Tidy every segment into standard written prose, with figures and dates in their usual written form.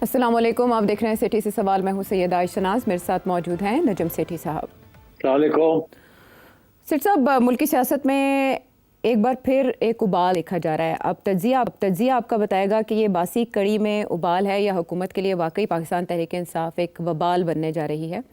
अस्सलाम वालेकुम, आप देख रहे हैं सिटी से सवाल। मैं हूं सैयदा आयशा नाज, मेरे साथ मौजूद हैं नजम सेठी साहब। अस्सलाम वालेकुम। सेठ साहब, मुल्की सियासत में एक बार फिर एक उबाल देखा जा रहा है। अब तज्जिया आपका बताएगा कि ये बासी कड़ी में उबाल है या हुकूमत के लिए वाकई पाकिस्तान तहरीक इंसाफ एक वबाल बनने जा रही है।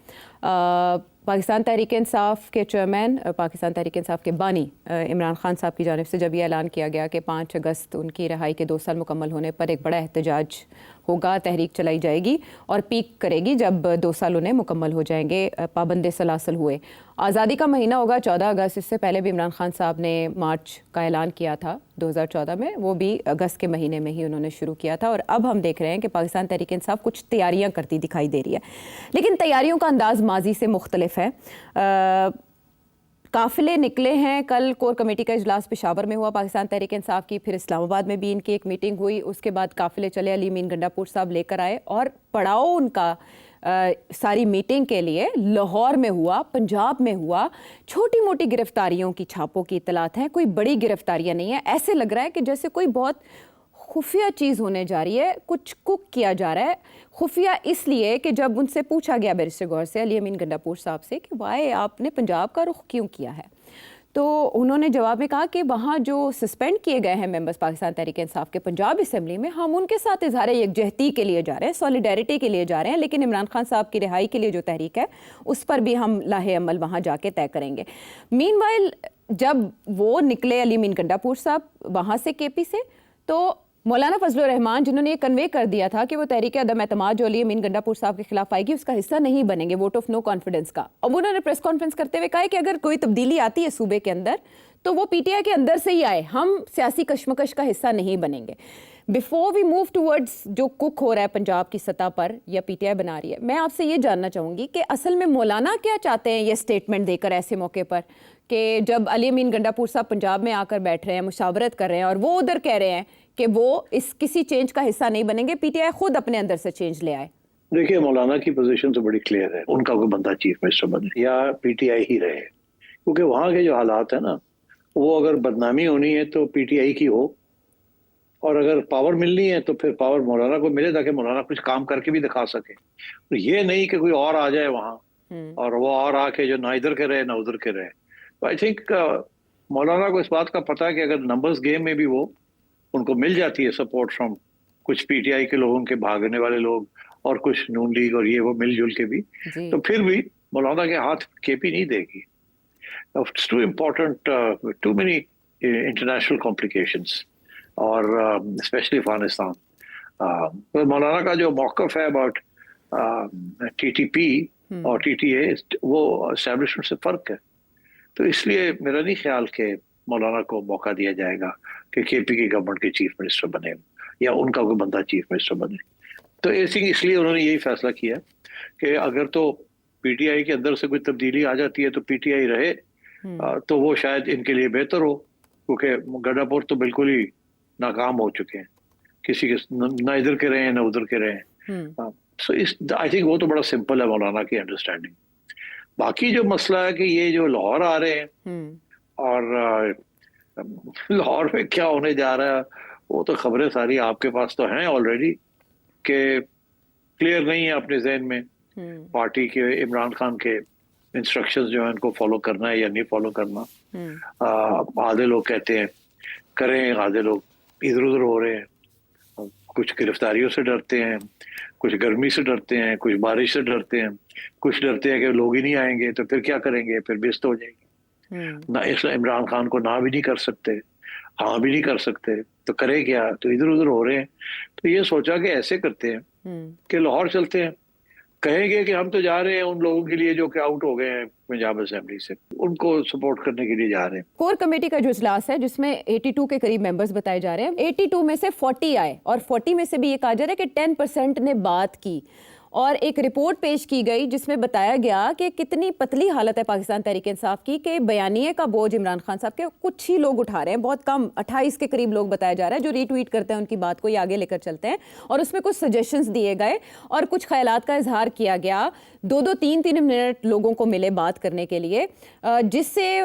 पाकिस्तान तहरीक इंसाफ के चेयरमैन, पाकिस्तान तहरीक इंसाफ के बानी इमरान खान साहब की जानिब से जब ये ऐलान किया गया कि 5 अगस्त उनकी रिहाई के 2 साल मुकम्मल होने पर एक बड़ा एहतजाज होगा, तहरीक चलाई जाएगी और पीक करेगी जब 2 साल उन्हें मुकम्मल हो जाएंगे, पाबंद सलासल हुए। आज़ादी का महीना होगा 14 अगस्त। इससे पहले भी इमरान खान साहब ने मार्च का ऐलान किया था 2014 में, वो भी अगस्त के महीने में ही उन्होंने शुरू किया था। और अब हम देख रहे हैं कि पाकिस्तान तहरीक इंसाफ कुछ तैयारियां करती दिखाई दे रही है, लेकिन तैयारियों का अंदाज माजी से मुख्तलिफ है। काफिले निकले हैं। कल कोर कमेटी का इजलास पेशावर में हुआ पाकिस्तान तहरीक इंसाफ की, फिर इस्लामाबाद में भी इनकी एक मीटिंग हुई। उसके बाद काफिले चले, अली मीन गंडापुर साहब लेकर आए और पड़ाव उनका सारी मीटिंग के लिए लाहौर में हुआ, पंजाब में हुआ। छोटी मोटी गिरफ्तारियों की छापों की इतलात हैं, कोई बड़ी गिरफ्तारियां नहीं है। ऐसे लग रहा है कि जैसे कोई बहुत खुफिया चीज़ होने जा रही है, कुछ कुक किया जा रहा है। खुफिया इसलिए कि जब उनसे पूछा गया बैरिस्टर गौहर से, अली अमीन गंडापुर साहब से, कि वाई आपने पंजाब का रुख क्यों किया है, तो उन्होंने जवाब में कहा कि वहाँ जो सस्पेंड किए गए हैं मेंबर्स पाकिस्तान तहरीक इंसाफ के पंजाब असम्बली में, हम उनके साथ इजहार यकजहती के लिए जा रहे हैं, सॉलिडेरिटी के लिए जा रहे हैं, लेकिन इमरान खान साहब की रिहाई के लिए जो तहरीक है उस पर भी हम लाहे अमल वहाँ जाके तय करेंगे। मीनवाइल जब वो निकले अली अमीन गंडापुर साहब वहाँ से केपी से, तो मौलाना फजलुर रहमान जिन्होंने ये कन्वे कर दिया था कि वो तहरीक अदम एतमाद जो अली अमीन गंडापुर साहब के खिलाफ आएगी उसका हिस्सा नहीं बनेंगे, वोट ऑफ नो कॉन्फिडेंस का। अब उन्होंने प्रेस कॉन्फ्रेंस करते हुए कहा कि अगर कोई तब्दीली आती है सूबे के अंदर तो वो पीटीआई के अंदर से ही आए, हम सियासी कशमकश का हिस्सा नहीं बनेंगे। बिफोर वी मूव टूवर्ड्स जो कुक हो रहा है पंजाब की सतह पर या पीटीआई बना रही है, मैं आपसे ये जानना चाहूँगी कि असल में मौलाना क्या चाहते हैं ये स्टेटमेंट देकर ऐसे मौके पर, कि जब अली अमीन गंडापुर साहब पंजाब में आकर बैठ रहे हैं, मुशावरत कर रहे हैं और वो उधर कह रहे हैं कि वो इस किसी चेंज का हिस्सा नहीं बनेंगे, पीटीआई खुद अपने अंदर से चेंज ले आए। देखिए, मौलाना की पोजीशन तो बड़ी क्लियर है, उनका कोई बंदा चीफ मिनिस्टर बने या पीटीआई ही रहे, क्योंकि वहाँ के जो हालात है ना, वो अगर बदनामी होनी है तो पीटीआई की हो, और अगर पावर मिलनी है तो फिर पावर मौलाना को मिले ताकि मौलाना कुछ काम करके भी दिखा सके। तो ये नहीं कि कोई और आ जाए वहाँ और वो और आके जो ना इधर के रहे ना उधर के रहे। तो आई थिंक मौलाना को इस बात का पता है कि अगर नंबर्स गेम में भी वो उनको मिल जाती है सपोर्ट फ्रॉम कुछ पीटीआई के लोगों के भागने वाले लोग और कुछ नून लीग और ये वो मिलजुल के भी, तो फिर भी मौलाना के हाथ केपी नहीं देगी। It's too important, too many international complications, और स्पेशली अफगानिस्तान। तो मौलाना का जो मौकफ है अबाउट टीटीपी और टीटीए, वो एस्टेब्लिशमेंट से फर्क है। तो इसलिए मेरा नहीं ख्याल कि मौलाना को मौका दिया जाएगा कि केपी की गवर्नमेंट के चीफ मिनिस्टर बने या उनका कोई बंदा चीफ मिनिस्टर बने। तो इसलिए उन्होंने यही फैसला किया कि अगर तो पीटीआई के अंदर से कोई तब्दीली आ जाती है तो पीटीआई रहे, तो वो शायद इनके लिए बेहतर हो, क्योंकि गंडापुर तो बिल्कुल ही नाकाम हो चुके हैं, किसी के ना इधर के रहे ना उधर के रहे। सो आई थिंक वो तो बड़ा सिंपल है मौलाना की अंडरस्टैंडिंग। बाकी जो मसला है कि ये जो लाहौर आ रहे हैं और लाहौर में क्या होने जा रहा है, वो तो खबरें सारी आपके पास तो हैं ऑलरेडी, कि क्लियर नहीं है अपने जहन में पार्टी के इमरान खान के इंस्ट्रक्शंस जो है उनको फॉलो करना है या नहीं फॉलो करना। आधे लोग कहते हैं करें, आधे लोग इधर उधर हो रहे हैं, कुछ गिरफ्तारियों से डरते हैं, कुछ गर्मी से डरते हैं, कुछ बारिश से डरते हैं, कुछ डरते हैं कि लोग ही नहीं आएंगे तो फिर क्या करेंगे, फिर बेइज्जत हो जाएंगे ना, इसलिए इमरान खान को ना भी नहीं कर सकते, हाँ भी नहीं कर सकते, तो करे क्या, तो इधर उधर हो रहे हैं। तो ये सोचा कि ऐसे करते हैं कि लाहौर चलते हैं, कहेंगे कि हम तो जा रहे हैं उन लोगों के लिए जो कि आउट हो गए हैं पंजाब असेंबली से, उनको सपोर्ट करने के लिए जा रहे हैं। कोर कमेटी का जो इजलास है जिसमें 82 के करीब मेंबर्स बताए जा रहे हैं, 82 में से 40 आए और 40 में से भी ये कहा जा रहा है कि 10% ने बात की, और एक रिपोर्ट पेश की गई जिसमें बताया गया कि कितनी पतली हालत है पाकिस्तान तहरीक इंसाफ की, कि बयानिए का बोझ इमरान खान साहब के कुछ ही लोग उठा रहे हैं, बहुत कम, 28 के करीब लोग बताया जा रहा है जो रीट्वीट करते हैं उनकी बात को, ये आगे लेकर चलते हैं। और उसमें कुछ सजेशंस दिए गए और कुछ ख्यालात का इजहार किया गया, 2-2, 3-3 मिनट लोगों को मिले बात करने के लिए, जिससे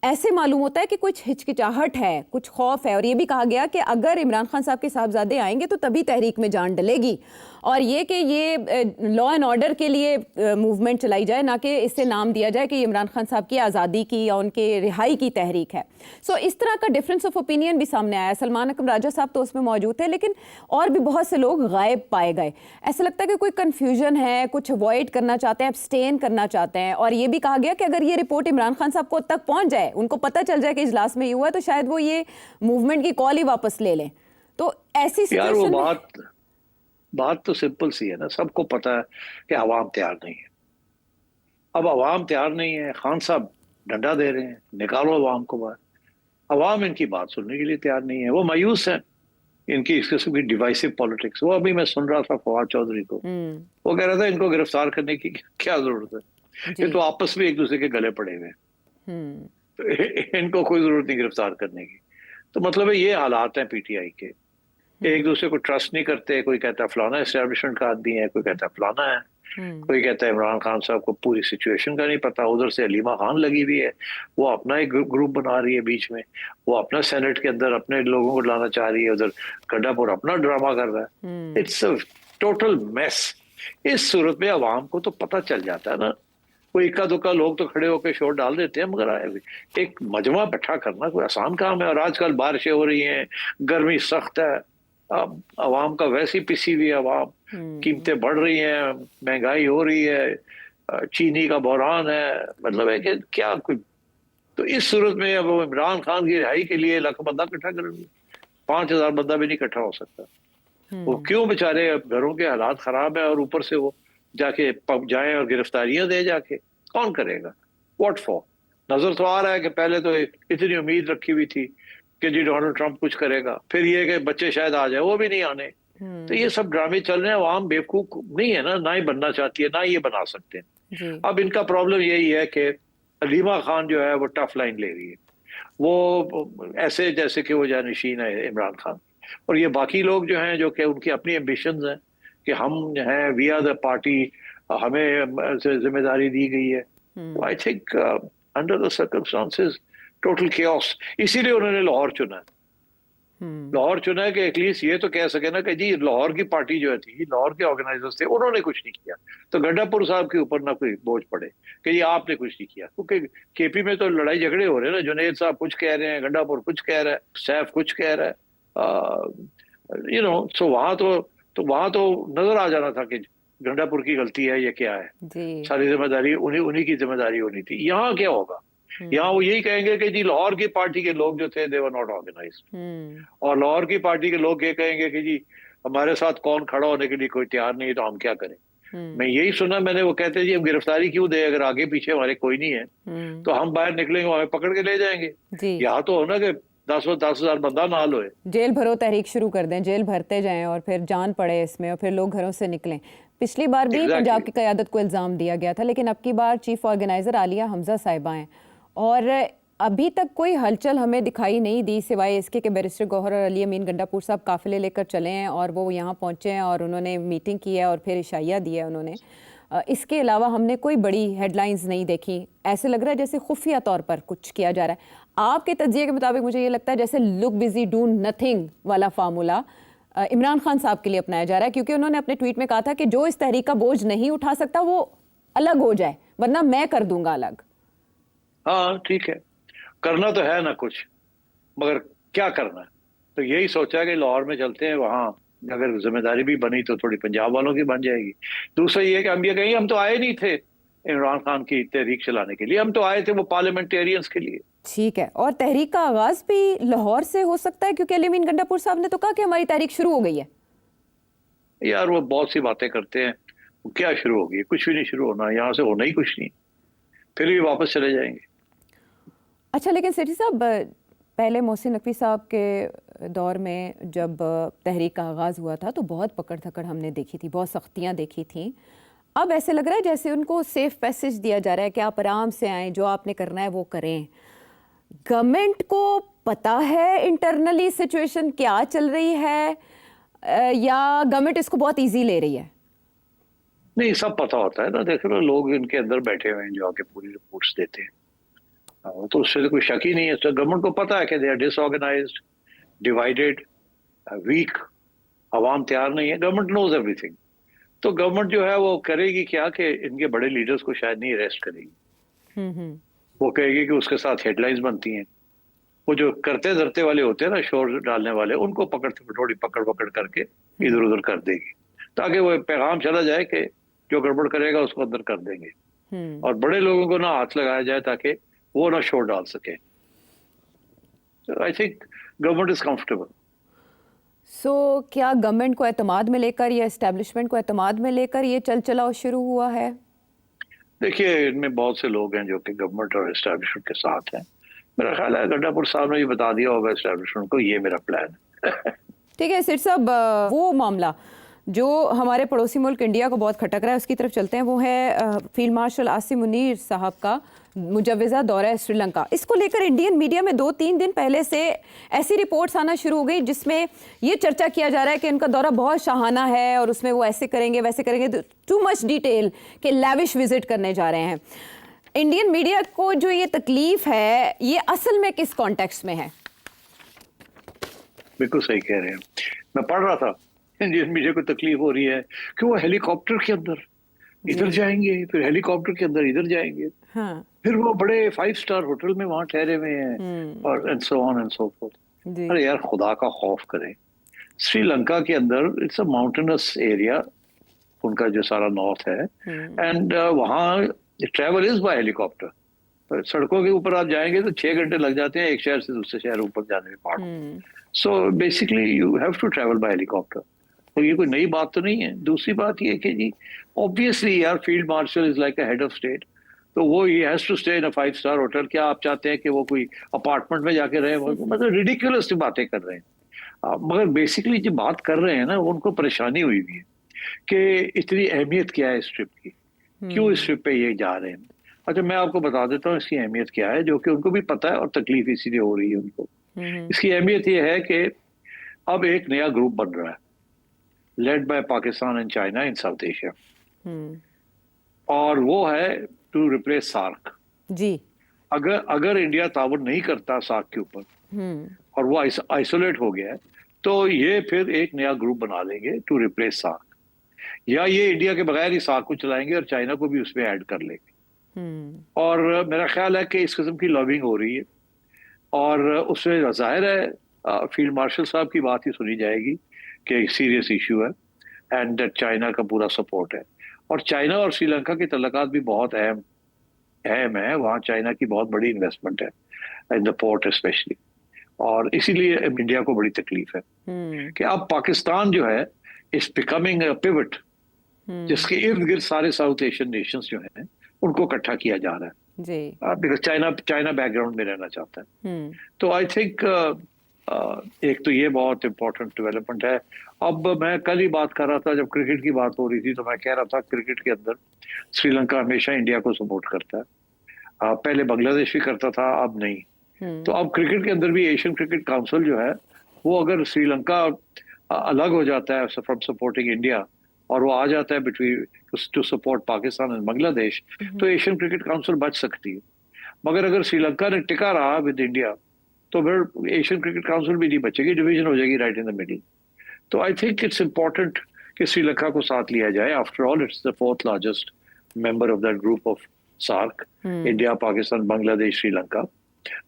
ایسے معلوم ہوتا ہے کہ کچھ ہچکچاہٹ ہے, کچھ خوف ہے, اور یہ بھی کہا گیا کہ اگر عمران خان صاحب کے صاحبزادے آئیں گے تو تبھی تحریک میں جان ڈلے گی, اور یہ کہ یہ لا اینڈ آرڈر کے لیے موومنٹ چلائی جائے, نہ کہ اس سے نام دیا جائے کہ یہ عمران خان صاحب کی آزادی کی یا ان کے رہائی کی تحریک ہے. سو اس طرح کا ڈفرینس آف اوپینین بھی سامنے آیا. سلمان اکرم راجہ صاحب تو اس میں موجود تھے, لیکن اور بھی بہت سے لوگ غائب پائے گئے. ایسا لگتا ہے کہ کوئی کنفیوژن ہے, کچھ اوائڈ کرنا چاہتے ہیں, ابسٹین کرنا چاہتے ہیں. اور یہ بھی کہا گیا کہ اگر یہ رپورٹ عمران خان صاحب کو تک پہنچ جائے, ان کو پتہ چل جائے کہ اجلاس میں یہ ہوا, تو شاید وہ یہ موومنٹ کی کال ہی واپس لے لیں. تو ایسی سچویشن میں بات تو سمپل سی ہے نا, سب کو پتا ہے کہ عوام تیار نہیں ہے. اب عوام تیار نہیں ہے, خان صاحب ڈنڈا دے رہے ہیں, نکالو عوام کو باہر. عوام ان کی بات سننے کے لیے تیار نہیں ہے, وہ مایوس ہیں ان کی اس قسم کی ڈیوائسو پالیٹکس. وہ ابھی میں سن رہا تھا فواد چودھری کو, وہ کہہ رہا تھا ان کو گرفتار کرنے کی کیا ضرورت ہے, یہ تو آپس میں ایک دوسرے کے گلے پڑے ہوئے ہیں, ان کو کوئی ضرورت نہیں گرفتار کرنے کی. تو مطلب ہے یہ حالات ہیں پی ٹی آئی کے, ایک دوسرے کو ٹرسٹ نہیں کرتے. کوئی کہتا ہے فلانا اسٹیبلشمنٹ کا آدمی ہے, کوئی کہتا ہے فلانا ہے, کوئی کہتا ہے عمران خان صاحب کو پوری سچویشن کا نہیں پتا. ادھر سے علیمہ خان لگی ہوئی ہے, وہ اپنا ایک گروپ بنا رہی ہے بیچ میں, وہ اپنا سینٹ کے اندر اپنے لوگوں کو لانا چاہ رہی ہے, ادھر گڈھا پور اپنا ڈرامہ کر رہا ہے. It's a total mess. اس صورت میں عوام کو تو پتہ چل جاتا ہے نا, کوئی اکا دکا لوگ تو کھڑے ہو کے شور ڈال دیتے ہیں, مگر ایک مجمع بیٹھا کرنا کوئی آسان کام ہے. اور آج کل بارشیں ہو رہی ہیں, گرمی سخت ہے, اب عوام کا ویسی پسی ہوئی عوام, قیمتیں بڑھ رہی ہیں, مہنگائی ہو رہی ہے, چینی کا بحران ہے. مطلب ہے کہ کیا کوئی, تو اس صورت میں اب وہ عمران خان کی رہائی کے لیے لاکھ بندہ اکٹھا کریں گے, 5,000 بندہ بھی نہیں اکٹھا ہو سکتا. وہ کیوں بیچارے, گھروں کے حالات خراب ہیں اور اوپر سے وہ جا کے جائیں اور گرفتاریاں دے جا کے, کون کرے گا؟ What four? نظر تو آ رہا ہے کہ پہلے تو اتنی امید رکھی ہوئی تھی کہ جی ڈونلڈ ٹرمپ کچھ کرے گا, پھر یہ کہ بچے شاید آ جائے, وہ بھی نہیں آنے. تو یہ سب ڈرامے چل رہے ہیں. عوام بیوقوف نہیں ہے نا, نہ ہی بننا چاہتی ہے, نہ یہ بنا سکتے ہیں. اب ان کا پرابلم یہی ہے کہ علیمہ خان جو ہے وہ ٹف لائن لے رہی ہے, وہ ایسے جیسے کہ وہ جانشین ہے عمران خان, اور یہ باقی لوگ جو ہیں جو کہ ان کی اپنی ایمبیشنز ہیں کہ ہم ہیں, وی آر دا پارٹی, ہمیں ذمہ داری دی گئی ہے. I think under the circumstances total chaos. اسی لیے انہوں نے لاہور چنا ہے. لاہور چنا ہے کہ ایٹ لیسٹ یہ تو کہہ سکے نا کہ جی لاہور کی پارٹی جو تھی, لاہور کے آرگنائزرز تھے, انہوں نے کچھ نہیں کیا, تو گڈھا پور صاحب کے اوپر نہ کوئی بوجھ پڑے کہ یہ آپ نے کچھ نہیں کیا. کیونکہ کے پی میں تو لڑائی جھگڑے ہو رہے ہیں نا, جنید صاحب کچھ کہہ رہے ہیں, گڈھا پور کچھ کہہ رہا ہے, سیف کچھ کہہ رہا ہے, سو وہاں تو نظر آ جانا تھا کہ گنڈا پور کی غلطی ہے یا کیا ہے. ساری ذمہ داری انہی کی ذمہ داری ہونی تھی. یہاں کیا ہوگا, یہاں وہ یہی کہیں گے کہ جی لاہور کی پارٹی کے لوگ جو تھے they were not organized, اور لاہور کی پارٹی کے لوگ یہ کہیں گے کہ جی ہمارے ساتھ کون کھڑا ہونے کے لیے کوئی تیار نہیں, تو ہم کیا کریں. میں یہی سنا, میں نے وہ کہتے جی ہم گرفتاری کیوں دیں, اگر آگے پیچھے ہمارے کوئی نہیں ہے تو ہم باہر نکلیں گے, ہمیں پکڑ کے لے جائیں گے. یہاں تو ہونا کہ 10,000 بندہ نال ہوئے, جیل بھرو تحریک شروع کر دیں, جیل بھرتے جائیں اور پھر جان پڑے اس میں, اور پھر لوگ گھروں سے نکلیں. پچھلی بار بھی پنجاب کی قیادت کو الزام دیا گیا تھا, لیکن اب کی بار چیف آرگنائزر عالیہ حمزہ صاحبہ ہیں, اور ابھی تک کوئی ہلچل ہمیں دکھائی نہیں دی سوائے اس کے کہ بیرسٹر گوہر اور علی امین گنڈا پور صاحب قافلے لے کر چلے ہیں اور وہ یہاں پہنچے ہیں اور انہوں نے میٹنگ کی ہے اور پھر عشائیہ دی ہے انہوں نے. اس کے علاوہ ہم نے کوئی بڑی ہیڈ لائنز نہیں دیکھی. ایسے لگ رہا ہے جیسے خفیہ طور پر کچھ کیا جا رہا ہے. آپ کے تجزیے کے مطابق مجھے یہ لگتا ہے جیسے لک بزی ڈو نتھنگ والا فارمولا عمران خان صاحب کے لیے اپنایا جا رہا ہے, کیونکہ انہوں نے اپنے ٹویٹ میں کہا تھا کہ جو اس تحریک کا بوجھ نہیں اٹھا سکتا وہ الگ ہو جائے, ورنہ میں کر دوں گا الگ. ہاں ٹھیک ہے, کرنا تو ہے نا کچھ, مگر کیا کرنا ہے. تو یہی سوچا کہ لاہور میں چلتے ہیں, وہاں اگر ذمہ داری بھی بنی تو تھوڑی پنجاب والوں کی بن جائے گی. دوسرا یہ کہ ہم یہ کہیں گے ہم تو آئے نہیں تھے عمران خان کی تحریک چلانے کے لیے, ہم تو آئے تھے وہ پارلیمنٹیرینز کے لیے. ٹھیک ہے, اور تحریک کا آغاز بھی لاہور سے ہو سکتا ہے, کیونکہ علی امین گنڈا پور صاحب نے تو کہا کہ ہماری تحریک شروع ہو گئی ہے. یار وہ بہت سی باتیں کرتے ہیں, وہ کیا شروع ہوگی, کچھ بھی نہیں شروع ہونا, یہاں سے ہونا ہی کچھ نہیں, پھر بھی واپس چلے جائیں گے. اچھا, لیکن سیٹھی صاحب پہلے محسن نقوی صاحب کے دور میں جب تحریک کا آغاز ہوا تھا تو بہت پکڑ دھکڑ ہم نے دیکھی تھی, بہت سختیاں دیکھی تھیں. اب ایسے لگ رہا ہے جیسے ان کو سیف پیسج دیا جا رہا ہے کہ آپ آرام سے آئیں, جو آپ نے کرنا ہے وہ کریں. گورنمنٹ کو پتہ ہے انٹرنلی سچویشن کیا چل رہی ہے, یا گورنمنٹ اس کو بہت ایزی لے رہی ہے؟ نہیں, سب پتہ ہوتا ہے نا. دیکھو نا, لوگ ان کے اندر بیٹھے ہوئے ہیں جو آ کے پوری رپورٹس دیتے ہیں. तो उससे तो कोई शक ही नहीं है. तो गवर्नमेंट को पता है कि they are disorganized, divided, weak, अवाम तैयार नहीं है. Government knows everything. तो गवर्नमेंट जो है वो करेगी क्या कि इनके बड़े लीडर्स को शायद नहीं अरेस्ट करेगी. वो कहेगी कि उसके साथ हेडलाइंस बनती हैं. वो जो करते धरते वाले होते हैं ना, शोर डालने वाले, उनको थोड़ी पकड़ पकड़ करके इधर उधर कर देगी, ताकि वो पैगाम चला जाए कि जो गड़बड़ करेगा उसको अंदर कर देंगे, और बड़े लोगों को ना हाथ लगाया जाए ताकि वो ना शोर डाल सके. I think government is comfortable. So क्या गवर्नमेंट को एतमाद में लेकर या एस्टेब्लिशमेंट को एतमाद में लेकर ये चल चलाओ शुरू हुआ है? देखिए, इनमें बहुत से लोग हैं जो कि गवर्नमेंट और एस्टेब्लिशमेंट के साथ हैं. मेरा ख्याल है गंडापुर साहब ने ये बता दिया होगा एस्टेब्लिशमेंट को, ये मेरा प्लान है. ठीक है सिर साहब, वो मामला जो हमारे पड़ोसी मुल्क इंडिया को बहुत खटक रहा है उसकी तरफ चलते हैं. वो है फील्ड मार्शल आसिम मुनीर साहब का मुजव्वज़ा दौरा श्रीलंका. इसको लेकर इंडियन मीडिया में 2-3 दिन पहले से ऐसी रिपोर्ट्स आना शुरू हो गई जिसमें ये चर्चा किया जा रहा है कि उनका दौरा बहुत शाहाना है और उसमें वो ऐसे करेंगे वैसे करेंगे, टू मच डिटेल कि लैविश विजिट करने जा रहे हैं. इंडियन मीडिया को जो ये तकलीफ है ये असल में किस कॉन्टेक्स्ट में है? बिल्कुल सही कह रहे हैं. मैं पढ़ रहा था इंडियन मीडिया को तकलीफ हो रही है कि वो हेलीकॉप्टर के अंदर इधर जाएंगे, फिर हेलीकॉप्टर के अंदर इधर जाएंगे, हाँ. फिर वो बड़े 5 स्टार होटल में वहां ठहरे हुए हैं, और and so on and so fourth. अरे यार, खुदा का खौफ करें. श्रीलंका के अंदर इट्स अ माउंटेनस एरिया, उनका जो सारा नॉर्थ है, एंड वहाँ ट्रैवल इज बाय हेलीकॉप्टर. सड़कों के ऊपर आप जाएंगे तो 6 घंटे लग जाते हैं एक शहर से दूसरे शहर ऊपर जाने में, पहाड़. So basically you have to travel by helicopter. तो ये कोई नई बात तो नहीं है. दूसरी बात ये कि जी ऑब्वियसली यार, field marshal is like a head of state, तो वो ही has to stay in a 5 star hotel. क्या आप चाहते हैं कि वो कोई अपार्टमेंट में जाके रहे? मतलब रिडिकुलस बातें कर रहे हैं. मगर बेसिकली जो बात कर रहे हैं ना, उनको परेशानी हुई हुई है कि इतनी अहमियत क्या है इस ट्रिप की, क्यों इस ट्रिप पे ये जा रहे हैं. अच्छा, मैं आपको बता देता हूँ इसकी अहमियत क्या है, जो कि उनको भी पता है और तकलीफ इसीलिए हो रही है उनको. इसकी अहमियत ये है कि अब एक नया ग्रुप बन रहा है, led by Pakistan and China in south Asia, और वो है टू रिप्लेस सार्क. जी. अगर इंडिया ताउन नहीं करता सार्क के ऊपर, और वो आइसोलेट हो गया है, तो ये फिर एक नया ग्रुप बना लेंगे टू रिप्लेस सार्क, या ये इंडिया के बगैर ही सार्क को चलाएंगे और चाइना को भी उसमें ऐड कर लेंगे. और मेरा ख्याल है कि इस किस्म की लॉबिंग हो रही है, और उसमें जाहिर है फील्ड मार्शल साहब की बात ही सुनी जाएगी कि एक सीरियस इशू है, एंड चाइना का पूरा सपोर्ट है. और चाइना और श्रीलंका के तल्लुकात भी बहुत अहम है. वहाँ चाइना की बहुत बड़ी इन्वेस्टमेंट है इन द पोर्ट स्पेशली, और इसीलिए इंडिया को बड़ी तकलीफ है कि अब पाकिस्तान जो है इज बिकमिंग अ पिवट, जिसके इर्द गिर्द सारे साउथ एशियन नेशंस जो हैं उनको इकट्ठा किया जा रहा है. बिकॉज चाइना बैकग्राउंड में रहना चाहता है. तो आई थिंक एक तो ये बहुत इंपॉर्टेंट डेवलपमेंट है. अब मैं कल ही बात कर रहा था, जब क्रिकेट की बात हो रही थी, तो मैं कह रहा था क्रिकेट के अंदर श्रीलंका हमेशा इंडिया को सपोर्ट करता है. पहले बांग्लादेश भी करता था, अब नहीं. तो अब क्रिकेट के अंदर भी एशियन क्रिकेट काउंसिल जो है, वो अगर श्रीलंका अलग हो जाता है फ्रॉम सपोर्टिंग इंडिया, और वो आ जाता है between two support Pakistan and Bangladesh, तो एशियन क्रिकेट काउंसिल बच सकती है. मगर अगर श्रीलंका ने टिका रहा विद इंडिया, तो फिर एशियन क्रिकेट काउंसिल भी नहीं बचेगी, डिवीजन हो जाएगी राइट इन द मिडिल. तो आई थिंक इट्स इम्पोर्टेंट कि श्रीलंका को साथ लिया जाए. After all it's the 4th largest member of that group of SAARC, India, Pakistan, Bangladesh, Sri Lanka.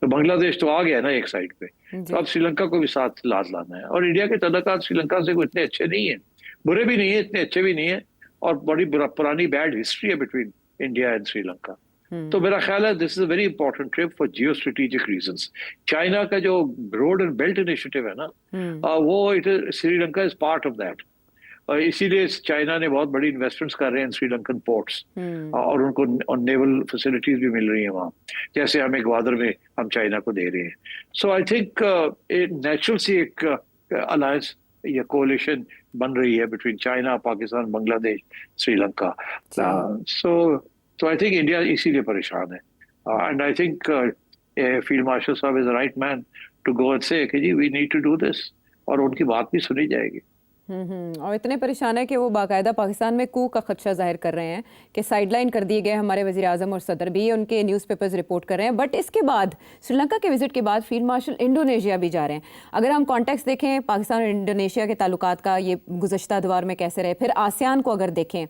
तो बांग्लादेश तो आ गया ना एक साइड पे, तो अब श्रीलंका को भी साथ लाना है. और इंडिया के तल्लुकात श्रीलंका से कोई इतने अच्छे नहीं है, बुरे भी नहीं है, इतने अच्छे भी नहीं है, और बड़ी पुरानी बैड हिस्ट्री है बिटवीन इंडिया एंड श्रीलंका. तो मेरा ख्याल है this is a very important trip for geo strategic reasons. China का जो रोड एंड बेल्ट इनिशिएटिव है ना, वो Sri Lanka is part of that. और इसीलिए चाइना ने बहुत बड़ी इन्वेस्टमेंट्स कर रहे हैं श्रीलंकन पोर्ट्स, और उनको नेवल फैसिलिटीज भी मिल रही हैं वहाँ, जैसे हमें ग्वादर में हम चाइना को दे रहे हैं. सो आई थिंक नेचुरल सी एक अलायंस या कोalition बन रही है between China, Pakistan, Bangladesh, Sri Lanka. So I think India इसीलिए परेशान है. And I think field marshal साहब is the right man to go and say कि जी we need to do this, और उनकी बात भी सुनी जाएगी. और इतने परेशान है कि वो बाकायदा पाकिस्तान में कू का खदशा जाहिर कर रहे हैं कि साइडलाइन कर दिए गए हमारे वज़ीर आज़म और सदर भी, उनके न्यूज़पेपर्स रिपोर्ट कर रहे हैं। बट इसके बाद श्रीलंका के विज़िट के बाद फील्ड मार्शल इंडोनेशिया भी जा रहे हैं। अगर हम कॉन्टेक्स्ट देखें पाकिस्तान और इंडोनेशिया के ताल्लुकात का, ये गुज़श्ता दौर में कैसे रहे, फिर आसियान को अगर देखें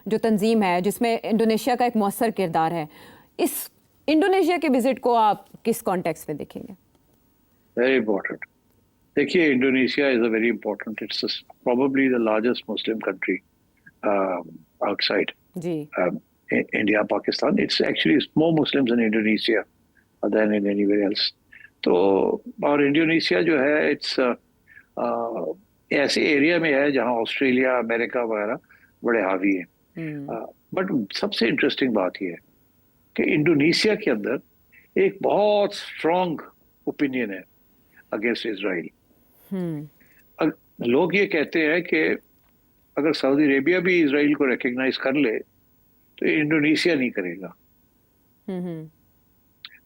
जो तंजीम है जिसमें इंडोनेशिया का एक मौसर किरदार है, इस इंडोनेशिया के विज़िट को आप किस कॉन्टेक्स्ट में देखेंगे? Very important. देखिए, Indonesia is a very important, it's probably the largest Muslim country outside जी India Pakistan. It's actually more Muslims in Indonesia than in anywhere else. तो और इंडोनेशिया जो है इट्स ऐसे एरिया में है जहां ऑस्ट्रेलिया अमेरिका वगैरह बड़े हावी हैं। बट सबसे इंटरेस्टिंग बात यह है कि इंडोनेशिया के अंदर एक बहुत स्ट्रॉन्ग ओपिनियन है अगेंस्ट इजराइल। लोग ये कहते हैं कि अगर सऊदी अरेबिया भी इजराइल को रिकग्नाइज कर ले तो इंडोनेशिया नहीं करेगा।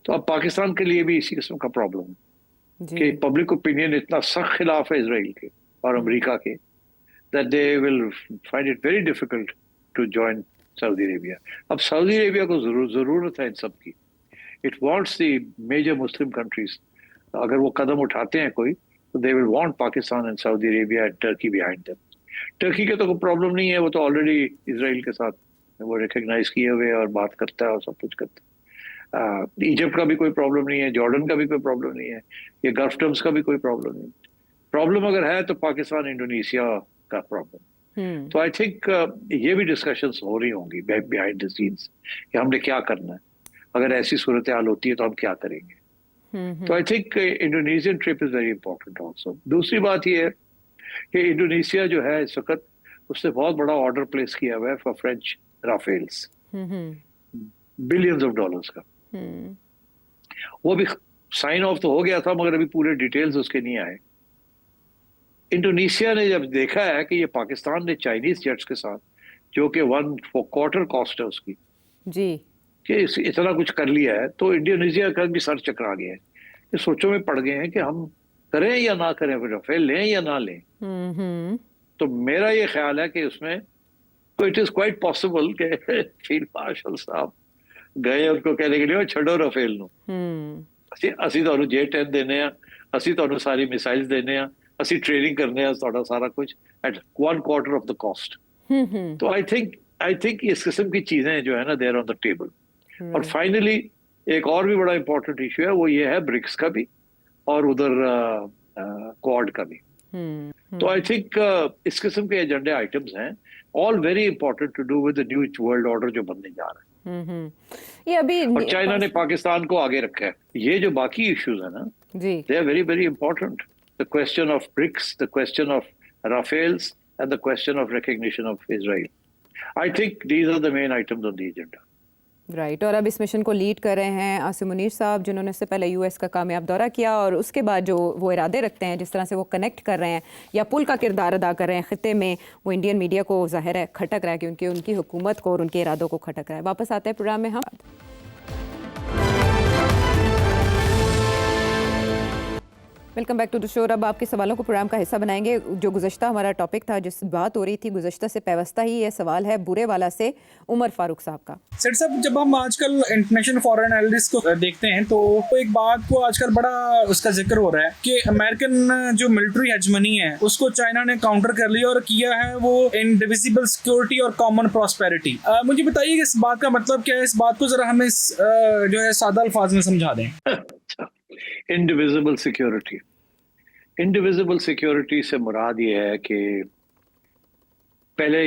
तो अब पाकिस्तान के लिए भी इसी किस्म का प्रॉब्लम है कि पब्लिक ओपिनियन इतना सख्त खिलाफ है इजराइल के और अमेरिका के that they will find it very difficult to join Saudi Arabia. अब सऊदी अरेबिया को जरूरत है इन सब की। It wants the major Muslim countries. अगर वो कदम उठाते हैं कोई तो they will want Pakistan and Saudi Arabia and Turkey behind them. Turkey के तो कोई प्रॉब्लम नहीं है, वो तो ऑलरेडी इजराइल के साथ वो रिकग्नाइज किए हुए और बात करता है और सब कुछ करता है। इजिप्ट का भी कोई प्रॉब्लम नहीं है, जॉर्डन का भी कोई प्रॉब्लम नहीं है, ये गल्फ टर्म्स का भी कोई प्रॉब्लम नहीं। प्रॉब्लम अगर है तो पाकिस्तान इंडोनेशिया का प्रॉब्लम। तो आई थिंक ये भी डिस्कशंस हो रही होंगी बिहाइंड द सीन्स कि हमने क्या करना है, अगर ऐसी सूरत हाल होती है तो हम क्या करेंगे। तो I think Indonesian trip is very important also. दूसरी बात ये है कि इंडोनेशिया जो है इस वक्त उसने बहुत बड़ा ऑर्डर प्लेस किया हुआ है for French Rafales, billions of dollars का। वो भी साइन ऑफ तो हो गया था मगर अभी पूरे डिटेल्स उसके नहीं आए। इंडोनेशिया ने जब देखा है कि ये पाकिस्तान ने चाइनीज जेट्स के साथ, जो कि 1/4 कॉस्ट है उसकी जी, कि इतना कुछ कर लिया है, तो इंडोनेशिया का भी सर चकरा गया है। ये सोचों में पड़ गए हैं कि हम करें या ना करें, राफेल लें या ना लें। तो मेरा ये ख्याल है कि उसमें तो इट इज क्वाइट पॉसिबल कि फील्ड मार्शल साहब गए उनको कहने के लिए छड़ो राफेल नो, ਅਸੀਂ ਤੁਹਾਨੂੰ J-10 देने ਆ, ਅਸੀਂ ਤੁਹਾਨੂੰ ਸਾਰੀ ਮਿਸਾਈल्स देने ਆ, ਅਸੀਂ ट्रेनिंग करने ਆ ਤੁਹਾਡਾ ਸਾਰਾ कुछ at 1/4 of the cost। तो आई थिंक इस किस्म की चीजें जो है ना देयर ऑन द टेबल। और फाइनली एक और भी बड़ा इंपॉर्टेंट इशू है, वो ये है ब्रिक्स का भी और उधर क्वाड का भी। तो आई थिंक इस किस्म के एजेंडे आइटम्स हैं, all very important to do with the new world order जो बनने जा रहा है। ये अभी और चाइना ने पाकिस्तान को आगे रखा है। ये जो बाकी इश्यूज है ना, they are very very important. The question of BRICS, the question of Rafales and the question of recognition of Israel, I think these are the main items on the agenda. Right. और अब इस mission को lead कर रहे हैं आसिम मुनीर साहब, जिन्होंने इससे पहले यूएस का कामयाब दौरा किया और उसके बाद जो वो इरादे रखते हैं, जिस तरह से वो कनेक्ट कर रहे हैं या पुल का किरदार अदा कर रहे हैं खित्ते में, वो इंडियन मीडिया को ज़ाहिर है खटक रहा है, क्योंकि उनकी हुकूमत को और उनके इरादों को खटक रहा है। वापस आते हैं प्रोग्राम में हम। Welcome back to the show. अब आपके सवालों को प्रोग्राम का हिस्सा बनाएंगे। जो गुज़श्ता हमारा टॉपिक था, जिस बात हो रही थी, गुज़श्ता से पैवस्ता ही ये सवाल है बुरे वाला से उमर फारूक साहब का। सर साहब, जब हम आजकल इंटरनेशनल फॉरेन एनालिस्ट को देखते हैं तो एक बात को आजकल बड़ा उसका जिक्र हो रहा है कि अमेरिकन जो मिलिट्री हेजमनी है उसको चाइना ने काउंटर कर लिया और किया है वो इनडिविजिबल सिक्योरिटी और कॉमन प्रॉस्पेरिटी। मुझे बताइए इस बात का मतलब क्या है? इस बात को जरा हमें जो है सादा अल्फाज में समझा दें। इंडिविजिबल सिक्योरिटी, इंडिविजिबल सिक्योरिटी से मुराद ये है कि पहले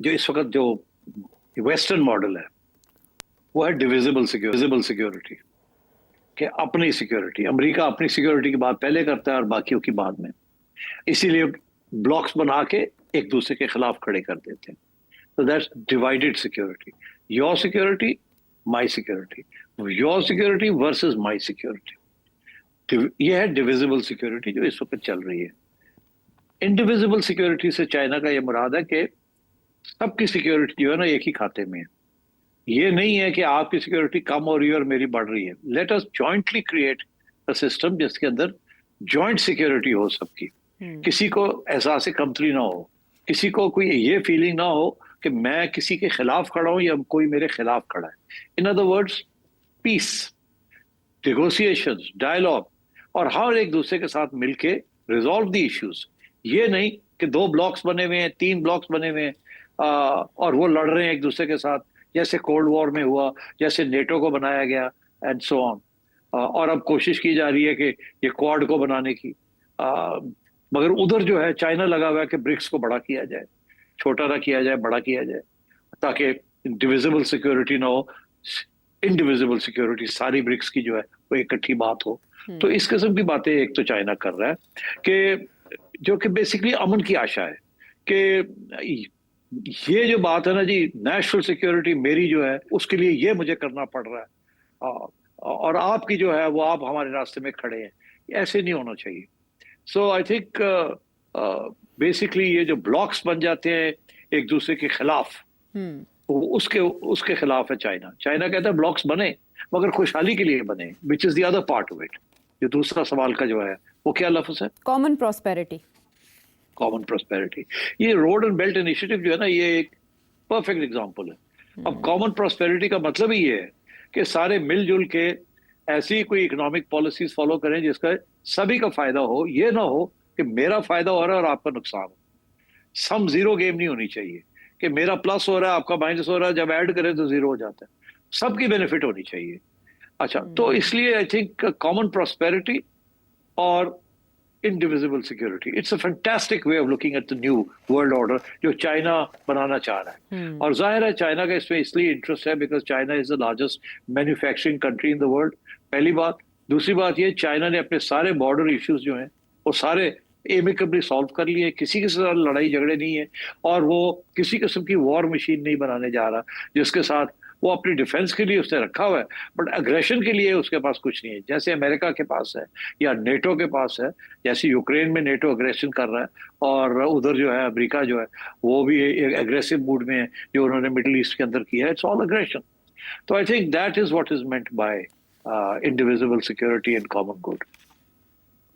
जो इस वक्त जो वेस्टर्न मॉडल है वो है डिविजिबल सिक्योरिटी, कि अपनी सिक्योरिटी, अमेरिका अपनी सिक्योरिटी की बात पहले करता है और बाकियों की बाद में, इसीलिए ब्लॉक्स बना के एक दूसरे के खिलाफ खड़े कर देते हैं। तो that's divided security, your security my security, your security versus my security. ये है डिविजिबल सिक्योरिटी जो इस वक्त चल रही है। इनडिविजिबल सिक्योरिटी से चाइना का ये मुराद है कि सबकी सिक्योरिटी जो है ना एक ही खाते में है। ये नहीं है कि आपकी सिक्योरिटी कम हो रही है और मेरी बढ़ रही है। Let us jointly create a system जिसके अंदर जॉइंट सिक्योरिटी हो सबकी, किसी को एहसास कमतरी ना हो किसी को कोई ये फीलिंग ना हो कि मैं किसी के खिलाफ खड़ा हूं या कोई मेरे खिलाफ खड़ा है। In other words, peace, negotiations, dialogue, और हर एक दूसरे के साथ मिलके रिजॉल्व द इश्यूज। ये नहीं कि 2 ब्लॉक्स बने हुए हैं, 3 ब्लॉक्स बने हुए हैं और वो लड़ रहे हैं एक दूसरे के साथ, जैसे कोल्ड वॉर में हुआ, जैसे नेटो को बनाया गया एंड सो ऑन। और अब कोशिश की जा रही है कि ये क्वाड को बनाने की, मगर उधर जो है चाइना लगा हुआ है कि ब्रिक्स को बड़ा किया जाए, छोटा ना किया जाए, बड़ा किया जाए, ताकि डिविजिबल सिक्योरिटी ना हो, इनडिविजिबल सिक्योरिटी सारी ब्रिक्स की जो है वो इकट्ठी बात हो। तो इस किस्म की बातें एक तो चाइना कर रहा है कि जो कि बेसिकली अमन की आशा है कि ये जो बात है ना जी, नेशनल सिक्योरिटी मेरी जो है उसके लिए ये मुझे करना पड़ रहा है और आपकी जो है वो आप हमारे रास्ते में खड़े हैं, ऐसे नहीं होना चाहिए। सो आई थिंक बेसिकली ये जो ब्लॉक्स बन जाते हैं एक दूसरे के खिलाफ, उसके खिलाफ है चाइना। चाइना कहता है ब्लॉक्स बने मगर खुशहाली के लिए बने, which is the other part of it. जो दूसरा सवाल का जो है वो क्या लफ्ज है? Common prosperity. कॉमन प्रॉस्पेरिटी, ये रोड एंड बेल्ट इनिशिएटिव जो है ना, ये एक परफेक्ट एग्जांपल है। अब कॉमन प्रॉस्पेरिटी का मतलब ही ये है कि सारे मिलजुल के ऐसी कोई इकोनॉमिक पॉलिसीज फॉलो करें जिसका सभी का फायदा हो, ये ना हो कि मेरा फायदा हो रहा है और आपका नुकसान हो। सम जीरो गेम नहीं होनी चाहिए कि मेरा प्लस हो रहा है आपका माइनस हो रहा है, जब ऐड करें तो जीरो हो जाता है। सबकी बेनिफिट होनी चाहिए। अच्छा, तो इसलिए आई थिंक कॉमन प्रॉस्पेरिटी और indivisible security, it's a fantastic way of looking at the new world order जो चाइना बनाना चाह रहा है। और जाहिर है चाइना का इसमें इसलिए इंटरेस्ट है because China is the largest manufacturing country in the world, पहली बात। दूसरी बात ये, चाइना ने अपने सारे बॉर्डर इश्यूज जो हैं वो सारे एमिकेबली सॉल्व कर लिए, किसी के साथ लड़ाई झगड़े नहीं है, और वो किसी किस्म की वॉर मशीन नहीं बनाने जा रहा जिसके साथ वो अपनी डिफेंस के लिए उसने रखा हुआ है, बट अग्रेशन के लिए उसके पास कुछ नहीं है, जैसे अमेरिका के पास है या नेटो के पास है। जैसे यूक्रेन में नेटो अग्रेशन कर रहा है और उधर जो है अमेरिका जो है वो भी एग्रेसिव मूड में है जो उन्होंने मिडिल ईस्ट के अंदर किया है। It's all aggression. तो I think that is what is meant by indivisible security and common good.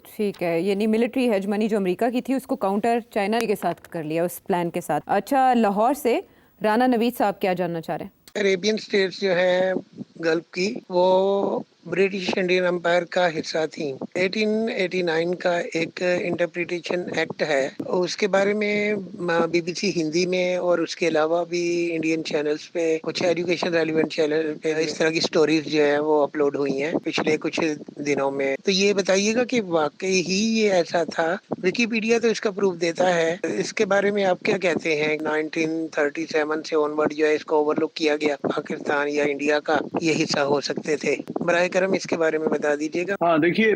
ठीक है, यानी मिलिट्री हेजमनी जो अमेरिका की थी उसको काउंटर चाइना के साथ कर लिया उस प्लान के साथ। अच्छा, लाहौर से राना नवीद साहब क्या जानना चाह रहे हैं? अरेबियन स्टेट्स जो है गल्फ की, वो ब्रिटिश इंडियन एम्पायर का हिस्सा थी। 1889 का एक इंटरप्रिटेशन एक्ट है, उसके बारे में बीबीसी हिंदी में और उसके अलावा भी इंडियन चैनल्स पे कुछ एजुकेशन रेलिवेंट चैनल पे इस तरह की स्टोरीज जो है वो अपलोड हुई हैं पिछले कुछ दिनों में। तो ये बताइएगा कि वाकई ही ये ऐसा था? विकिपीडिया तो इसका प्रूफ देता है, इसके बारे में आप क्या कहते हैं? 1937 से ऑनवर्ड जो है इसको ओवरलुक किया गया, पाकिस्तान या इंडिया का ये हिस्सा हो सकते थे। बराए करम इसके बारे में बता दीजिएगा। हाँ, देखिए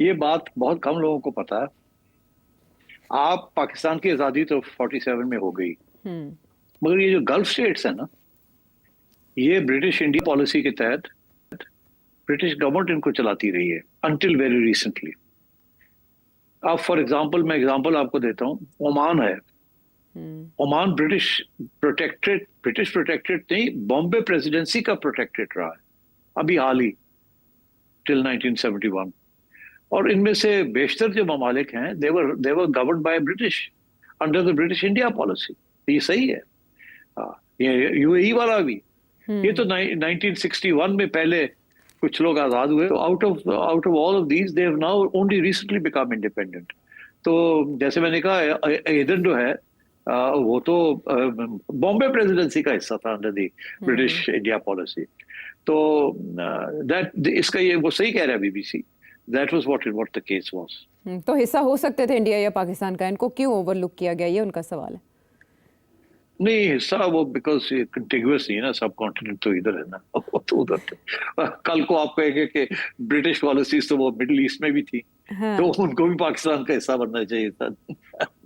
ये बात बहुत कम लोगों को पता है। आप पाकिस्तान की आज़ादी तो 47 में हो गई, मगर ये जो गल्फ स्टेट्स है ना, ये ब्रिटिश इंडिया पॉलिसी के तहत ब्रिटिश गवर्नमेंट इनको चलाती रही है अंटिल वेरी रिसेंटली। अब फॉर एग्जांपल, मैं एग्जांपल आपको देता हूँ, ओमान है। ओमान ब्रिटिश प्रोटेक्टेड नहीं, बॉम्बे प्रेसिडेंसी का प्रोटेक्टेड रहा है अभी हाल ही, टिल 1971। और इनमें से बेशतर जो ममालिक हैं they were governed by British under the British India policy. ये सही है। ये यूएई वाला भी, ये तो 1961 में पहले कुछ लोग आजाद हुए। तो out of all of these they have now only recently become independent. तो जैसे मैंने कहा, एडन जो है वो तो बॉम्बे प्रेसिडेंसी का हिस्सा था under the British India policy. तो दैट इसका ये वो सही कह रहा है BBC, that was what the case was. तो हिस्सा हो सकते थे इंडिया या पाकिस्तान का, इनको क्यों ओवरलुक किया गया, ये उनका सवाल है। नहीं, हिस्सा वो बिकॉज कंटिग्यूअस नहीं है ना, सब कॉन्टिनेंट तो इधर है ना, वो तो उधर थे। कल को आप कहेंगे कि ब्रिटिश पॉलिसीज तो वो मिडिल ईस्ट में भी थी, हाँ। तो उनको भी पाकिस्तान का हिस्सा बनना चाहिए था।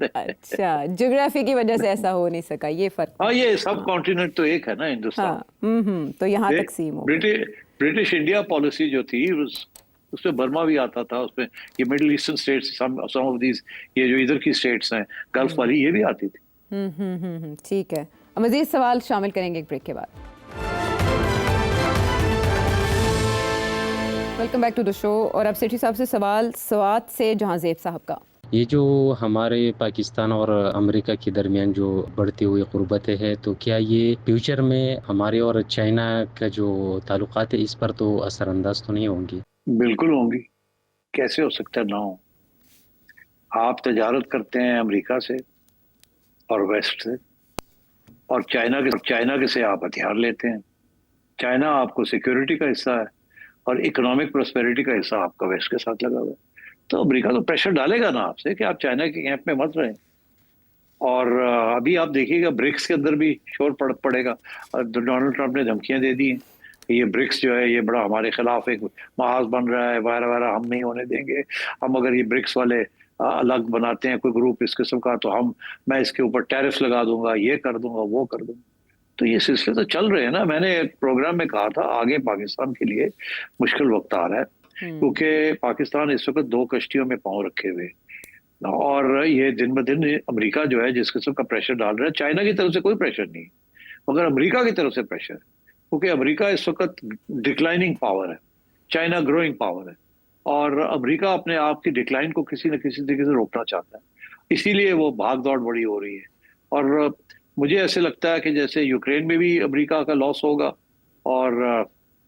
अच्छा, ज्योग्राफी की वजह से ऐसा हो नहीं सका, ये फर्क। हाँ, ये सब कॉन्टिनेंट तो एक है ना हिंदुस्तान। हाँ, तो यहाँ तकसीम हो। ब्रिटिश इंडिया पॉलिसी जो थी उसमें बर्मा भी आता था, उसमें ये middle eastern states, some of these, ये जो इधर की स्टेट्स हैं गल्फ वाली, ये भी आती थी। ठीक है, मज़ीद सवाल शामिल करेंगे एक ब्रेक के बाद। Welcome back to the show. और अब सेठी साहब से सवाल स्वात से जहां ज़ेब साहब का। یہ جو ہمارے پاکستان اور امریکہ کے درمیان جو بڑھتی ہوئی قربتیں ہیں، تو کیا یہ فیوچر میں ہمارے اور چائنا کا جو تعلقات ہے اس پر تو اثر انداز تو نہیں ہوں گی؟ بالکل ہوں گی، کیسے ہو سکتا ہے نہ ہو؟ آپ تجارت کرتے ہیں امریکہ سے اور ویسٹ سے، اور چائنا کے سے آپ ہتھیار لیتے ہیں. چائنا آپ کو سیکیورٹی کا حصہ ہے اور اکنامک پراسپیرٹی کا حصہ آپ کا ویسٹ کے ساتھ لگا ہوا ہے. تو امریکہ تو پریشر ڈالے گا نا آپ سے کہ آپ چائنا کے کیمپ میں مت رہیں. اور ابھی آپ دیکھیے گا برکس کے اندر بھی شور پڑے گا. ڈونلڈ ٹرمپ نے دھمکیاں دے دی ہیں کہ یہ برکس جو ہے یہ بڑا ہمارے خلاف ایک محاذ بن رہا ہے، وغیرہ وغیرہ، ہم نہیں ہونے دیں گے. ہم اگر یہ برکس والے الگ بناتے ہیں کوئی گروپ اس قسم کا تو میں اس کے اوپر ٹیرف لگا دوں گا، یہ کر دوں گا، وہ کر دوں گا. تو یہ سلسلے تو چل رہے ہیں نا. میں نے پروگرام میں کہا تھا آگے پاکستان کے لیے مشکل وقت آ رہا ہے، کیونکہ پاکستان اس وقت 2 کشتیوں میں پاؤں رکھے ہوئے، اور یہ دن بدن امریکہ جو ہے جس قسم کا پریشر ڈال رہا ہے، چائنا کی طرف سے کوئی پریشر نہیں مگر امریکہ کی طرف سے پریشر ہے، کیونکہ امریکہ اس وقت ڈکلائننگ پاور ہے، چائنا گروئنگ پاور ہے، اور امریکہ اپنے آپ کی ڈکلائن کو کسی نہ کسی طریقے سے روکنا چاہتا ہے. اسی لیے وہ بھاگ دوڑ بڑی ہو رہی ہے. اور مجھے ایسے لگتا ہے کہ جیسے یوکرین میں بھی امریکہ کا لاس ہوگا، اور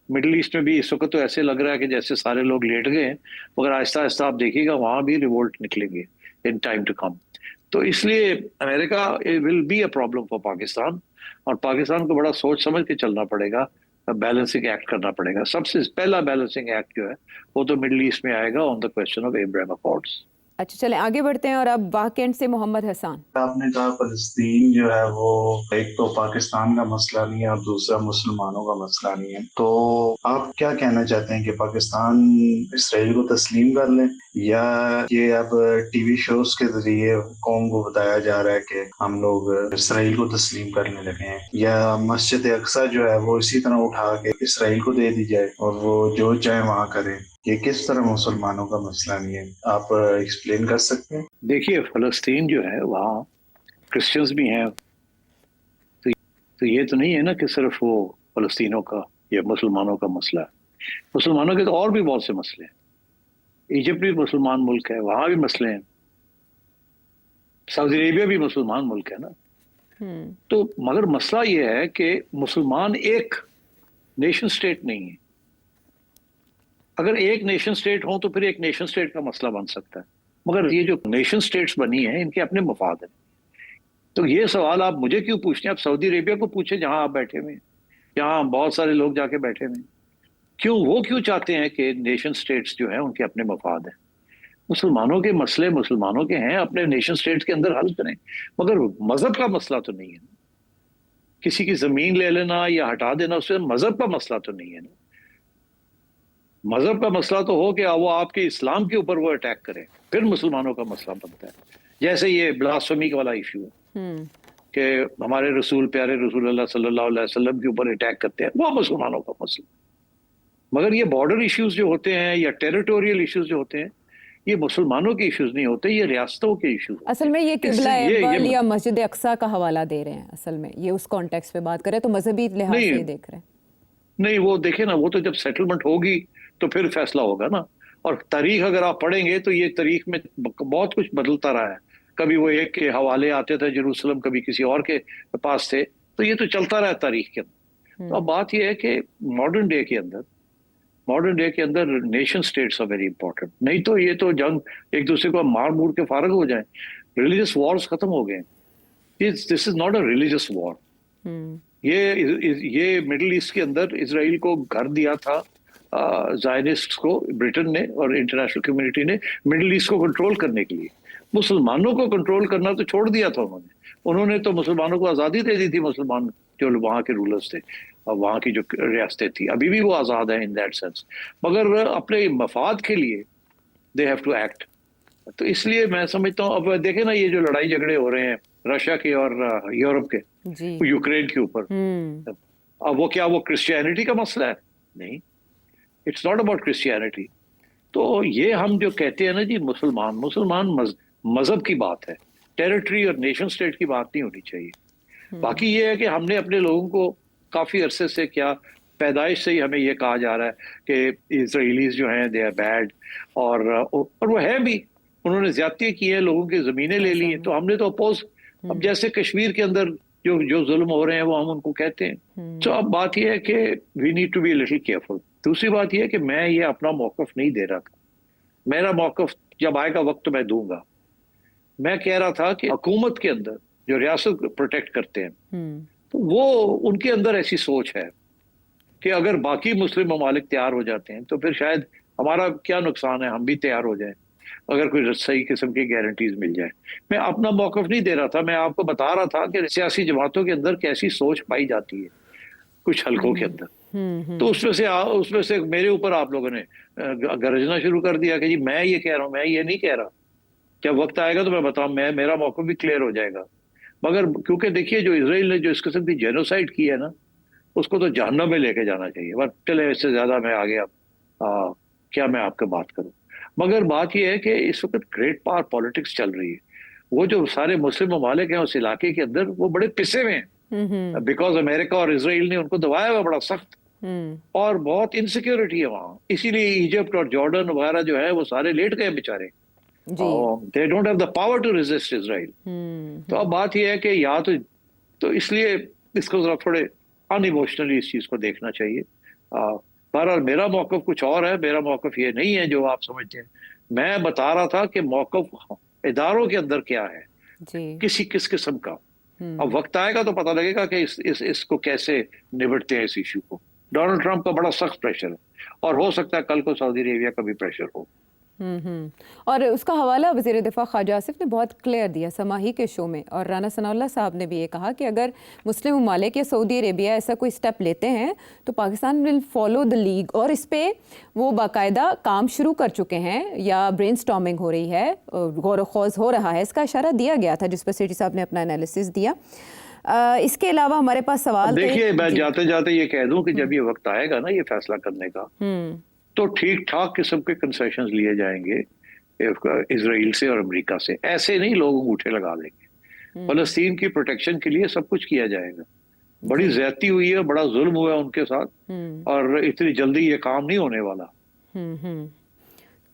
مڈل ایسٹ میں بھی اس وقت تو ایسے لگ رہا ہے کہ جیسے سارے لوگ لیٹ گئے ہیں، مگر آہستہ آہستہ آپ دیکھیے گا وہاں بھی ریوولٹ نکلیں گے ان ٹائم ٹو کم. تو اس لیے امریکہ will be a problem for Pakistan, اور پاکستان کو بڑا سوچ سمجھ کے چلنا پڑے گا، بیلنسنگ ایکٹ کرنا پڑے گا. سب سے پہلا بیلنسنگ ایکٹ جو ہے وہ تو مڈل ایسٹ میں آئے گا آن دا کوسچن آف ابراہیم اکارڈز. اچھا چلیں آگے بڑھتے ہیں، اور اب واقعین سے محمد حسان. آپ نے کہا فلسطین جو ہے وہ ایک تو پاکستان کا مسئلہ نہیں ہے اور دوسرا مسلمانوں کا مسئلہ نہیں ہے، تو آپ کیا کہنا چاہتے ہیں کہ پاکستان اسرائیل کو تسلیم کر لیں، یا یہ اب ٹی وی شوز کے ذریعے قوم کو بتایا جا رہا ہے کہ ہم لوگ اسرائیل کو تسلیم کرنے لگے ہیں، یا مسجد اقصی جو ہے وہ اسی طرح اٹھا کے اسرائیل کو دے دی جائے اور وہ جو چاہے وہاں کرے؟ یہ کس طرح مسلمانوں کا مسئلہ نہیں ہے؟ آپ ایکسپلین کر سکتے ہیں؟ دیکھیے فلسطین جو ہے وہاں کرسچنز بھی ہیں، تو یہ تو نہیں ہے نا کہ صرف وہ فلسطینوں کا یا مسلمانوں کا مسئلہ ہے. مسلمانوں کے تو اور بھی بہت سے مسئلے ہیں. ایجپٹ بھی مسلمان ملک ہے، وہاں بھی مسئلے ہیں. سعودی عربیہ بھی مسلمان ملک ہے نا. تو مگر مسئلہ یہ ہے کہ مسلمان ایک نیشن سٹیٹ نہیں ہے. اگر ایک نیشن سٹیٹ ہوں تو پھر ایک نیشن سٹیٹ کا مسئلہ بن سکتا ہے، مگر یہ جو نیشن سٹیٹس بنی ہیں ان کے اپنے مفاد ہیں. تو یہ سوال آپ مجھے کیوں پوچھتے ہیں؟ آپ سعودی عربیہ کو پوچھیں جہاں آپ بیٹھے ہوئے ہیں، جہاں بہت سارے لوگ جا کے بیٹھے ہوئے ہیں. وہ کیوں چاہتے ہیں کہ نیشن سٹیٹس جو ہیں ان کے اپنے مفاد ہیں؟ مسلمانوں کے مسئلے مسلمانوں کے ہیں، اپنے نیشن سٹیٹس کے اندر حل کریں، مگر مذہب کا مسئلہ تو نہیں ہے. کسی کی زمین لے لینا یا ہٹا دینا اس سے مذہب کا مسئلہ تو نہیں ہے نا. مذہب کا مسئلہ تو ہو کہ وہ آپ کے اسلام کے اوپر وہ اٹیک کرے، پھر مسلمانوں کا مسئلہ بنتا ہے. جیسے یہ بلاسفمی والا ایشو ہے کہ ہمارے پیارے رسول اللہ صلی اللہ علیہ وسلم کے اوپر اٹیک کرتے ہیں، وہ مسلمانوں کا مسئلہ. مگر یہ بارڈر ایشوز جو ہوتے ہیں یا ٹیریٹوریل ایشوز جو ہوتے ہیں یہ مسلمانوں کے ایشوز نہیں ہوتے، یہ ریاستوں کے ایشوز. اصل میں یہ قبلہ ایبل یا مسجد اقصی کا حوالہ دے رہے ہیں، اصل میں یہ اس کانٹیکس پہ بات کریں تو مذہبی لحاظ سے دیکھ رہے ہیں. نہیں وہ دیکھیں نا، وہ تو جب سیٹلمنٹ ہوگی تو پھر فیصلہ ہوگا نا. اور تاریخ اگر آپ پڑھیں گے تو یہ تاریخ میں بہت کچھ بدلتا رہا ہے. کبھی وہ ایک کے حوالے آتے تھے جیروسلم، کبھی کسی اور کے پاس تھے، تو یہ تو چلتا رہا تاریخ کے اندر. تو اب بات یہ ہے کہ ماڈرن ڈے کے اندر nation states are very important. نہیں تو یہ تو جنگ ایک دوسرے کو مار مور کے فارغ ہو جائیں. ریلیجس وارز ختم ہو گئے. دس از ناٹ اے ریلیجس وار. یہ مڈل ایسٹ کے اندر اسرائیل کو گھر دیا تھا زائنسٹ کو برٹن نے اور انٹرنیشنل کمیونٹی نے مڈل ایسٹ کو کنٹرول کرنے کے لیے. مسلمانوں کو کنٹرول کرنا تو چھوڑ دیا تھا انہوں نے تو مسلمانوں کو آزادی دے دی تھی. مسلمان جو وہاں کے رولرز تھے اور وہاں کی جو ریاستیں تھیں ابھی بھی وہ آزاد ہیں ان دیٹ سینس، مگر اپنے مفاد کے لیے دے ہیو ٹو ایکٹ. تو اس لیے میں سمجھتا ہوں اب دیکھیں نا یہ جو لڑائی جھگڑے ہو رہے ہیں رشیا کے اور یورپ کے یوکرین کے اوپر، اب وہ کرسچینٹی کا مسئلہ ہے؟ نہیں، اٹس ناٹ اباؤٹ کرسچینٹی. تو یہ ہم جو کہتے ہیں نا جی مسلمان مذہب کی بات ہے، ٹیریٹری اور نیشن سٹیٹ کی بات نہیں ہونی چاہیے. باقی یہ ہے کہ ہم نے اپنے لوگوں کو کافی عرصے سے کیا پیدائش سے ہی ہمیں یہ کہا جا رہا ہے کہ اسرائیلیز جو ہیں دے آر بیڈ، اور وہ ہے بھی. انہوں نے زیادتی کی ہے, لوگوں کی زمینیں لے لی ہیں, تو ہم نے تو اپوز. اب جیسے کشمیر کے اندر جو ظلم ہو رہے ہیں وہ ہم ان کو کہتے ہیں. تو اب بات یہ ہے کہ we need to be little careful. دوسری بات یہ ہے کہ میں یہ اپنا موقف نہیں دے رہا تھا. میرا موقف جب آئے گا وقت تو میں دوں گا. میں کہہ رہا تھا کہ حکومت کے اندر جو ریاست پروٹیکٹ کرتے ہیں تو وہ ان کے اندر ایسی سوچ ہے کہ اگر باقی مسلم ممالک تیار ہو جاتے ہیں تو پھر شاید ہمارا کیا نقصان ہے, ہم بھی تیار ہو جائیں اگر کوئی صحیح قسم کی گارنٹیز مل جائے. میں اپنا موقف نہیں دے رہا تھا, میں آپ کو بتا رہا تھا کہ سیاسی جماعتوں کے اندر کیسی سوچ پائی جاتی ہے کچھ حلقوں کے اندر. تو اس میں سے میرے اوپر آپ لوگوں نے گرجنا شروع کر دیا کہ جی میں یہ کہہ رہا ہوں. میں یہ نہیں کہہ رہا. جب وقت آئے گا تو میں بتاؤں, میرا موقف بھی کلیئر ہو جائے گا. مگر کیونکہ دیکھیے جو اسرائیل نے جو اس قسم کی جینوسائڈ کی ہے نا, اس کو تو جہنم میں لے کے جانا چاہیے. بس چلے اس سے زیادہ میں آگے کیا میں آپ کے بات کروں. مگر بات یہ ہے کہ اس وقت گریٹ پاور پالیٹکس چل رہی ہے. وہ جو سارے مسلم ممالک ہیں اس علاقے کے اندر وہ بڑے پسے ہوئے ہیں بیکاز امریکہ اور اسرائیل نے ان کو دبایا ہوا بڑا سخت, اور بہت انسیکیورٹی ہے وہاں. اسی لیے ایجپٹ اور جارڈن وغیرہ جو ہے وہ سارے لیٹ گئے بیچارے. they don't have the power to resist Israel. تو اب بات یہ ہے کہ یا تو اس لیے اس کو ذرا تھوڑے ان ایموشنلی اس چیز کو دیکھنا چاہیے. بہرحال میرا موقف کچھ اور ہے. میرا موقف یہ نہیں ہے جو آپ سمجھتے ہیں. میں بتا رہا تھا کہ موقف اداروں کے اندر کیا ہے, کس قسم کا. اب وقت آئے گا تو پتہ لگے گا کہ اس کو کیسے نبٹتے ہیں اس ایشو کو. ڈونلڈ ٹرمپ کا بڑا سخت پریشر ہے, اور ہو سکتا ہے کل کو سعودی عربیہ کا بھی پریشر ہو. اور اس کا حوالہ وزیر دفاع خواجہ آصف نے بہت کلیئر دیا سماحی کے شو میں, اور رانا ثناء اللہ صاحب نے بھی یہ کہا کہ اگر مسلم ممالک یا سعودی عربیہ ایسا کوئی سٹیپ لیتے ہیں تو Pakistan will follow the league, اور اس پہ وہ باقاعدہ کام شروع کر چکے ہیں یا برین سٹارمنگ ہو رہی ہے, غور و خوض ہو رہا ہے. اس کا اشارہ دیا گیا تھا جس پر سیٹھی صاحب نے اپنا انالیسس دیا. اس کے علاوہ ہمارے پاس سوال دیکھیے, میں جاتے جاتے یہ کہہ دوں کہ جب یہ وقت آئے گا نا یہ فیصلہ کرنے کا, تو ٹھیک ٹھاک قسم کے کنسیشنز لیے جائیں گے اسرائیل سے اور امریکہ سے. ایسے نہیں لوگ انگوٹھے لگا لیں گے. فلسطین کی پروٹیکشن کے لیے سب کچھ کیا جائے گا. بڑی زیادتی ہوئی ہے, بڑا ظلم ہوا ہے ان کے ساتھ, اور اتنی جلدی یہ کام نہیں ہونے والا.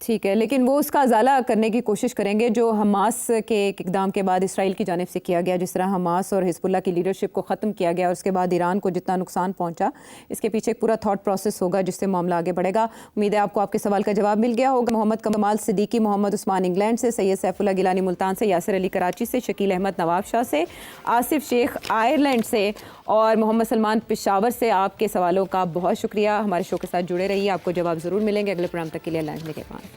ٹھیک ہے, لیکن وہ اس کا ازالہ کرنے کی کوشش کریں گے جو حماس کے اقدام کے بعد اسرائیل کی جانب سے کیا گیا. جس طرح حماس اور حزب اللہ کی لیڈرشپ کو ختم کیا گیا اور اس کے بعد ایران کو جتنا نقصان پہنچا, اس کے پیچھے ایک پورا تھاٹ پروسیس ہوگا جس سے معاملہ آگے بڑھے گا. امید ہے آپ کو آپ کے سوال کا جواب مل گیا ہوگا. محمد کمال صدیقی, محمد عثمان انگلینڈ سے, سید سیف اللہ گیلانی ملتان سے, یاسر علی کراچی سے, شکیل احمد نواب شاہ سے, آصف شیخ آئرلینڈ سے, اور محمد سلمان پشاور سے, آپ کے سوالوں کا بہت شکریہ. ہمارے شو کے ساتھ جڑے رہیے, آپ کو جواب ضرور ملیں گے. اگلے پروگرام تک کے لیے اللہ کے پاس.